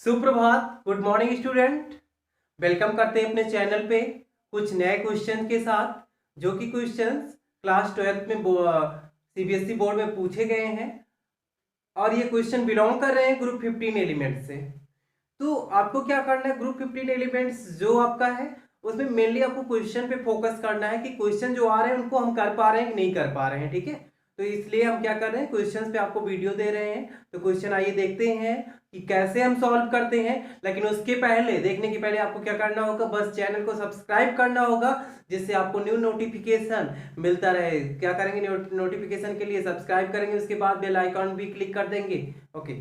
सुप्रभात, good morning student. Welcome करते हैं अपने चैनल पे कुछ नए क्वेश्चन के साथ, जो कि क्वेश्चंस क्लास 12th में सीबीएसई बोर्ड में पूछे गए हैं और ये क्वेश्चन बिलोंग कर रहे हैं ग्रुप 15 एलिमेंट से। तो आपको क्या करना है, ग्रुप 15 एलिमेंट्स जो आपका है उसमें मेनली आपको क्वेश्चन पे फोकस करना है कि क्वेश्चन जो आ रहे हैं उनको हम कर पा रहे हैं कि नहीं कर पा रहे हैं। ठीक है, तो इसलिए हम क्या कर रहे हैं, क्वेश्चंस पे आपको वीडियो दे रहे हैं। तो क्वेश्चन आइए देखते हैं कि कैसे हम सॉल्व करते हैं। लेकिन उसके पहले, देखने के पहले आपको क्या करना होगा, बस चैनल को सब्सक्राइब करना होगा, जिससे आपको न्यू नोटिफिकेशन मिलता रहे। क्या करेंगे, नोटिफिकेशन के लिए सब्सक्राइब करेंगे, उसके बाद बेल आइकॉन भी क्लिक कर देंगे। ओके,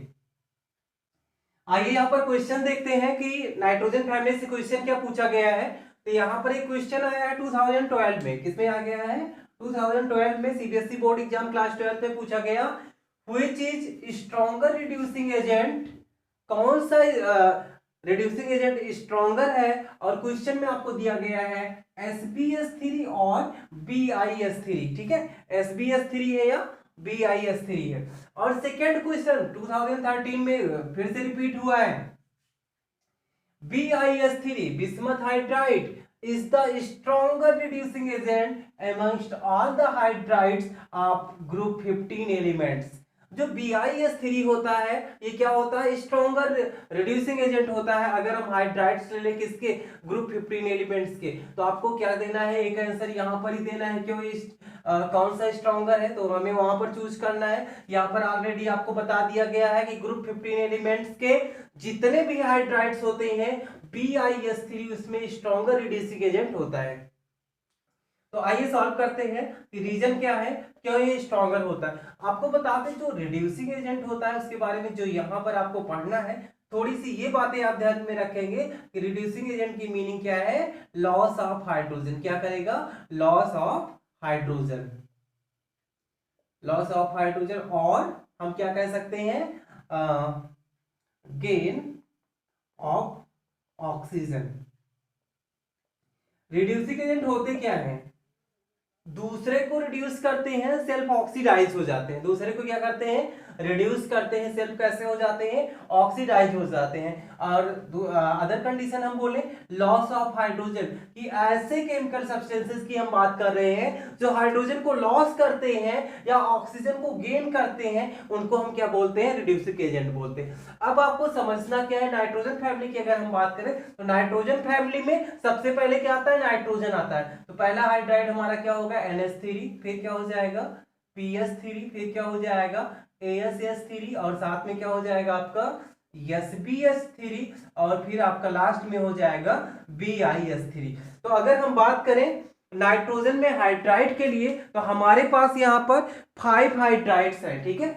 आइए यहाँ पर क्वेश्चन देखते हैं कि नाइट्रोजन फैमिली से क्वेश्चन क्या पूछा गया है। तो यहाँ पर एक क्वेश्चन आया है 2012 में। किसमें आ गया है, 2012 में सीबीएसई बोर्ड एग्जाम क्लास 12 में पूछा गया। Which is stronger reducing agent, कौन सा रिड्यूसिंग एजेंट स्ट्रॉन्गर है। और क्वेश्चन में आपको दिया गया है SbS3 और BiS3। ठीक है, SbS3 है या BiS3 है। और सेकेंड क्वेश्चन 2013 में फिर से रिपीट हुआ है, BiS3 bismuth hydride is the stronger reducing agent amongst all the hydrides of group 15 elements। जो BiS3 होता है ये क्या होता है, स्ट्रॉन्गर रिड्यूसिंग एजेंट होता है। अगर हम हाइड्राइड्स ले लें किसके, ग्रुप 15 एलिमेंट्स के, तो आपको क्या देना है, एक आंसर यहाँ पर ही देना है। क्यों, कौन सा स्ट्रॉन्गर है तो हमें वहां पर चूज करना है। यहाँ पर ऑलरेडी आपको बता दिया गया है कि ग्रुप 15 एलिमेंट्स के जितने भी हाइड्राइड्स होते हैं BiS3 उसमें स्ट्रॉन्गर रिड्यूसिंग एजेंट होता है। तो आइए सॉल्व करते हैं कि रीजन क्या है, क्यों ये स्ट्रॉन्गर होता है। आपको बता दें जो रिड्यूसिंग एजेंट होता है उसके बारे में जो यहाँ पर आपको पढ़ना है, थोड़ी सी ये बातें आप ध्यान में रखेंगे कि रिड्यूसिंग एजेंट की मीनिंग क्या है, लॉस ऑफ हाइड्रोजन। क्या करेगा, loss of hydrogen, loss of hydrogen. और हम क्या कह सकते हैं, gain of oxygen. Reducing agent होते क्या हैं, दूसरे को रिड्यूस करते हैं, सेल्फ ऑक्सीडाइज हो जाते हैं। दूसरे को क्या करते हैं, रिड्यूस करते हैं, सेल्फ कैसे हो जाते हैं, ऑक्सीडाइज हो जाते हैं। और अदर कंडीशन हम बोले लॉस ऑफ हाइड्रोजन, कि ऐसे केमिकल सब्सटेंसेस की हम बात कर रहे हैं जो हाइड्रोजन को लॉस करते हैं या ऑक्सीजन को गेन करते हैं, उनको हम क्या बोलते हैं, रिड्यूसिंग एजेंट बोलते हैं। अब आपको समझना क्या है, नाइट्रोजन फैमिली की अगर हम बात करें तो नाइट्रोजन फैमिली में सबसे पहले क्या आता है, नाइट्रोजन आता है। तो पहला हाइड्राइड हमारा क्या होगा, NH3, फिर क्या हो जाएगा PS3, फिर क्या हो जाएगा ASS3, और साथ में क्या हो जाएगा आपका SbS3, और फिर आपका लास्ट में हो जाएगा BiS3। तो अगर हम बात करें नाइट्रोजन में हाइड्राइड के लिए तो हमारे पास यहाँ पर 5 हाइड्राइड्स हैं। ठीक है,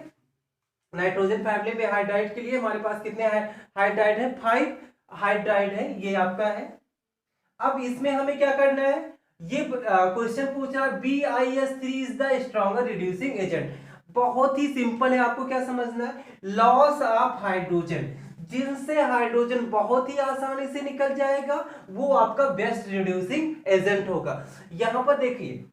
नाइट्रोजन फैमिली में हाइड्राइड के लिए हमारे पास कितने हाइड्राइड है, 5 हाइड्राइड है, ये आपका है। अब इसमें हमें क्या करना है, ये क्वेश्चन पूछ रहा है BiS3 is the stronger reducing agent. बहुत ही सिंपल है, आपको क्या समझना है, लॉस ऑफ हाइड्रोजन, जिनसे हाइड्रोजन बहुत ही आसानी से निकल जाएगा वो आपका बेस्ट रिड्यूसिंग एजेंट होगा। यहां पर देखिए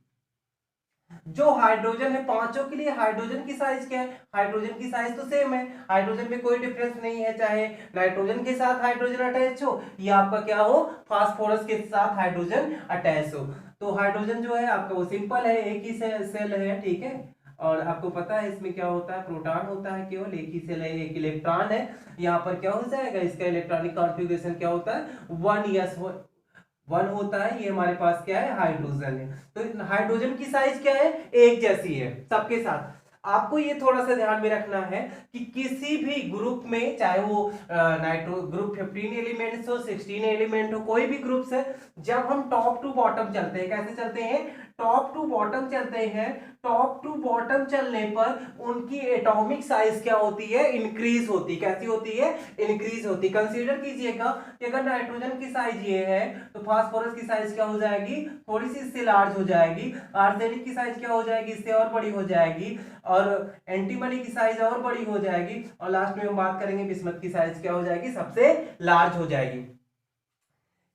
जो हाइड्रोजन है, पांचों के लिए हाइड्रोजन की साइज क्या है, हाइड्रोजन की साइज तो सेम है, हाइड्रोजन में कोई डिफरेंस नहीं है, चाहे नाइट्रोजन के साथ हाइड्रोजन अटैच हो या आपका क्या हो, फास्फोरस के साथ हाइड्रोजन अटैच हो। तो हाइड्रोजन जो है आपका वो सिंपल है, एक ही सेल है। ठीक है, और आपको पता है इसमें क्या होता है, प्रोटॉन होता है, केवल एक ही सेल है, एक इलेक्ट्रॉन है। यहाँ पर क्या हो जाएगा, इसका इलेक्ट्रॉनिक कॉन्फ़िगरेशन क्या होता है, 1s1 होता है। ये हमारे पास क्या है, हाइड्रोजन है। तो हाइड्रोजन की साइज क्या है, एक जैसी है सबके साथ। आपको ये थोड़ा सा ध्यान में रखना है कि किसी भी ग्रुप में, चाहे वो ग्रुप 15 एलिमेंट्स हो, 16 एलिमेंट हो, कोई भी ग्रुप्स है, जब हम टॉप टू बॉटम चलते हैं, कैसे चलते हैं, टॉप टू बॉटम चलते हैं, टॉप टू बॉटम चलने पर उनकी एटॉमिक साइज क्या होती है, इंक्रीज होती। कैसी होती है, इंक्रीज होती। कंसीडर कीजिएगा कि अगर नाइट्रोजन की साइज ये है तो फास्फोरस की साइज क्या हो जाएगी, थोड़ी सी इससे लार्ज हो जाएगी। आर्सेनिक की साइज क्या हो जाएगी, इससे और बड़ी हो जाएगी। और एंटीमनी की साइज और बड़ी हो जाएगी। और लास्ट में हम बात करेंगे बिस्मथ की साइज क्या हो जाएगी, सबसे लार्ज हो जाएगी।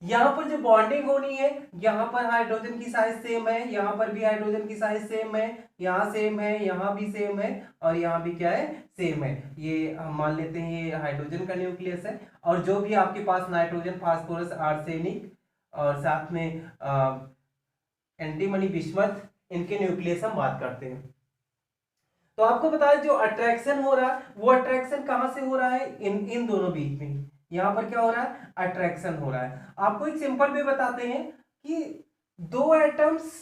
यहाँ पर जो बॉन्डिंग होनी है, यहाँ पर हाइड्रोजन की साइज सेम है, यहाँ पर भी हाइड्रोजन की साइज सेम है, यहाँ सेम है, यहाँ भी सेम है, और यहाँ भी क्या है, सेम है। ये हम मान लेते हैं ये हाइड्रोजन का न्यूक्लियस है। और जो भी आपके पास नाइट्रोजन, फास्फोरस, आर्सेनिक और साथ में एंटीमनी, बिस्मथ, इनके न्यूक्लियस हम बात करते हैं। तो आपको बता दें जो अट्रैक्शन हो रहा है वो अट्रैक्शन कहाँ से हो रहा है, इन दोनों बीच में। यहाँ पर क्या हो रहा है, अट्रैक्शन हो रहा है। आपको एक सिंपल वे बताते हैं कि दो एटम्स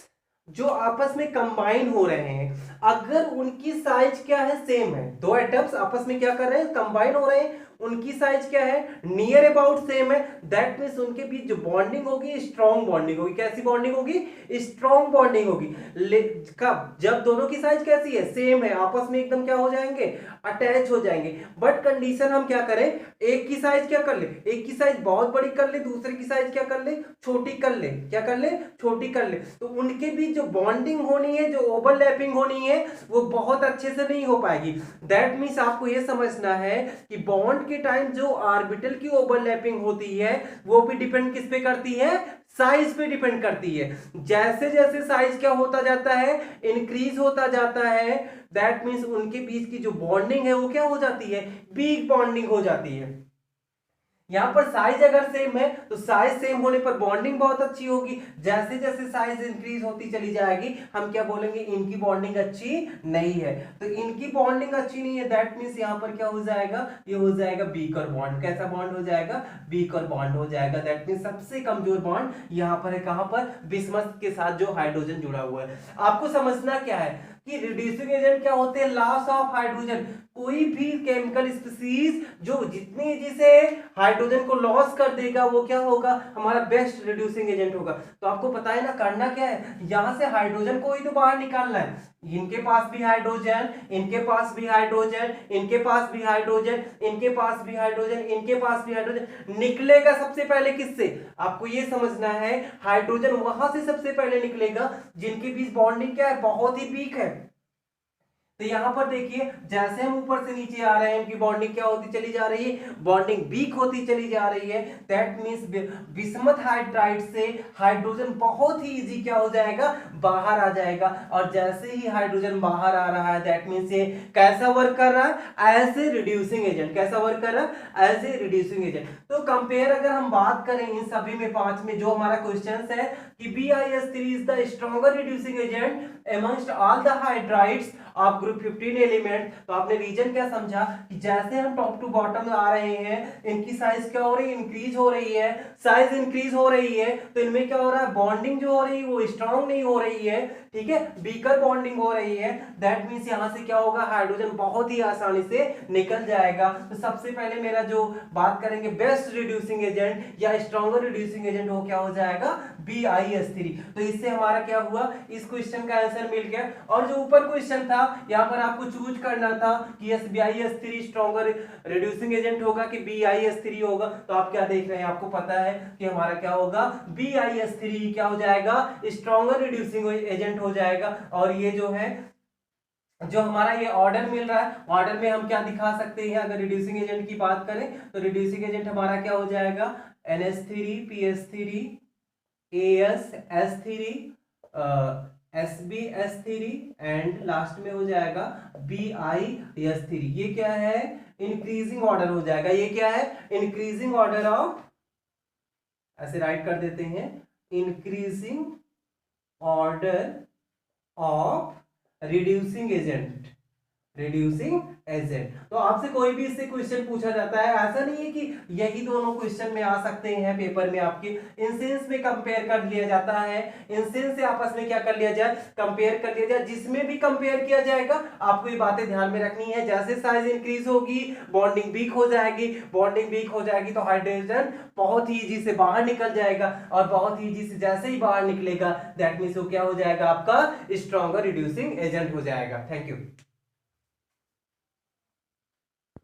जो आपस में कंबाइन हो रहे हैं, अगर उनकी साइज क्या है, सेम है, दो एटम्स आपस में क्या कर रहे हैं, कंबाइन हो रहे हैं, उनकी साइज क्या है, नियर अबाउट सेम है, दैट मींस उनके बीच जो बॉन्डिंग होगी स्ट्रॉन्ग बॉन्डिंग होगी। कैसी बॉन्डिंग होगी, स्ट्रॉन्ग बॉन्डिंग होगी। कब, जब दोनों की साइज कैसी है, सेम है, आपस में एकदम क्या हो जाएंगे, अटैच हो जाएंगे। बट कंडीशन हम क्या करें, एक की साइज क्या कर ले, एक की साइज बहुत बड़ी कर ले, दूसरे की साइज क्या कर ले, छोटी कर ले, क्या कर ले, छोटी कर ले। तो उनके बीच जो बॉन्डिंग होनी है, जो ओवरलैपिंग होनी है, वो बहुत अच्छे से नहीं हो पाएगी। दैट मीन्स आपको यह समझना है कि बॉन्ड के टाइम जो ऑर्बिटल की ओवरलैपिंग होती है वो भी डिपेंड किस पे करती है, साइज पे डिपेंड करती है। जैसे जैसे साइज क्या होता जाता है, इंक्रीज होता जाता है, दैट मीन्स उनके बीच की जो बॉन्डिंग है वो क्या हो जाती है, वीक बॉन्डिंग हो जाती है। यहां पर साइज अगर सेम है तो साइज सेम होने पर बॉन्डिंग बहुत अच्छी होगी। जैसे जैसे साइज इंक्रीज होती चली जाएगी हम क्या बोलेंगे, इनकी बॉन्डिंग अच्छी नहीं है। तो इनकी बॉन्डिंग अच्छी नहीं है, दैट मींस यहां पर क्या हो जाएगा, ये हो जाएगा वीकर बॉन्ड। कैसा बॉन्ड हो जाएगा, वीकर बॉन्ड हो जाएगा। दैट मींस सबसे कमजोर बॉन्ड यहां पर है, कहां पर, बिस्मथ के साथ जो हाइड्रोजन जुड़ा हुआ है। आपको समझना क्या है कि रिड्यूसिंग एजेंट क्या होते हैं, लॉस ऑफ हाइड्रोजन। कोई भी केमिकल स्पीसीज जो जितनी जिसे हाइड्रोजन को लॉस कर देगा वो क्या होगा, हमारा बेस्ट रिड्यूसिंग एजेंट होगा। तो आपको पता है ना करना क्या है, यहां से हाइड्रोजन को ही तो बाहर निकालना है। इनके पास भी हाइड्रोजन, इनके पास भी हाइड्रोजन, इनके पास भी हाइड्रोजन, इनके पास भी हाइड्रोजन, इनके पास भी हाइड्रोजन। निकलेगा सबसे पहले किससे, आपको ये समझना है, हाइड्रोजन वहां से सबसे पहले निकलेगा जिनके बीच बॉन्डिंग क्या है, बहुत ही वीक है। तो यहां पर देखिए जैसे हम ऊपर से नीचे आ रहे हैं इनकी बॉन्डिंग क्या होती चली जा रही है, बॉन्डिंग वीक होती चली जा रही है। दैट मींस बिस्मथ हाइड्राइड से हाइड्रोजन बहुत ही इजी क्या हो जाएगा, बाहर आ जाएगा। और जैसे ही हाइड्रोजन बाहर आ रहा है दैट मींस ये कैसा वर्क कर रहा है, एज ए रिड्यूसिंग एजेंट। कैसा वर्क कर रहा है, एज ए रिड्यूसिंग एजेंट। तो कंपेयर अगर हम बात करें इन सभी में, पांच में जो हमारा क्वेश्चन है कि BiS3 is the stronger reducing agent amongst all the hydrides of group 15 element. तो आपने रीजन क्या समझा कि जैसे हम टॉप टू बॉटम आ रहे हैं इनकी साइज क्या हो रही है, इंक्रीज हो रही है। साइज इंक्रीज हो रही है तो इनमें क्या हो रहा है, बॉन्डिंग जो हो रही है वो स्ट्रांग नहीं हो रही है, ठीक है, वीकर बॉन्डिंग हो रही है। दैट मींस यहां से क्या होगा, हाइड्रोजन बहुत ही आसानी से निकल जाएगा। तो सबसे पहले मेरा जो बात करेंगे बेस्ट रिड्यूसिंग एजेंट या स्ट्रॉन्गर रिड्यूसिंग एजेंट वो क्या हो जाएगा, BiS3। तो इससे हमारा क्या हुआ, इस क्वेश्चन का आंसर मिल गया। और जो ऊपर क्वेश्चन था यहां पर आपको चूज करना था कि yes BiS3 stronger reducing agent होगा कि BiS3 होगा। तो आप क्या देख रहे हैं, आपको पता है कि हमारा क्या होगा, BiS3 क्या हो जाएगा, स्ट्रॉन्गर रिड्यूसिंग एजेंट हो जाएगा। और ये जो है जो हमारा ये ऑर्डर मिल रहा है, ऑर्डर में हम क्या दिखा सकते हैं, अगर रिड्यूसिंग एजेंट की बात करें तो रिड्यूसिंग एजेंट हमारा क्या हो जाएगा, NH3 PS3 AsS3 SbS3 and last में हो जाएगा BiS3। ये क्या है, इंक्रीजिंग ऑर्डर हो जाएगा। ये क्या है, इंक्रीजिंग ऑर्डर ऑफ, ऐसे राइट कर देते हैं, increasing order of reducing agent, reducing agent. तो आपसे कोई भी इससे क्वेश्चन पूछा जाता है, ऐसा नहीं है कि यही दोनों क्वेश्चन में आ सकते हैं पेपर में आपके, इंसेंस में कंपेयर कर लिया जाता है। इंसेंस से आपस में क्या कर लिया जाए, कंपेयर कर लिया जाए। जिसमें भी कंपेयर किया जाएगा आपको ये बातें ध्यान में रखनी है। जैसे साइज इंक्रीज होगी बॉन्डिंग वीक हो जाएगी, बॉन्डिंग वीक हो जाएगी तो हाइड्रोजन बहुत ही इजी से बाहर निकल जाएगा। और बहुत ही इजी से जैसे ही बाहर निकलेगा दैट मींस वो क्या हो जाएगा, आपका स्ट्रॉन्गर रिड्यूसिंग एजेंट हो जाएगा। Thank you.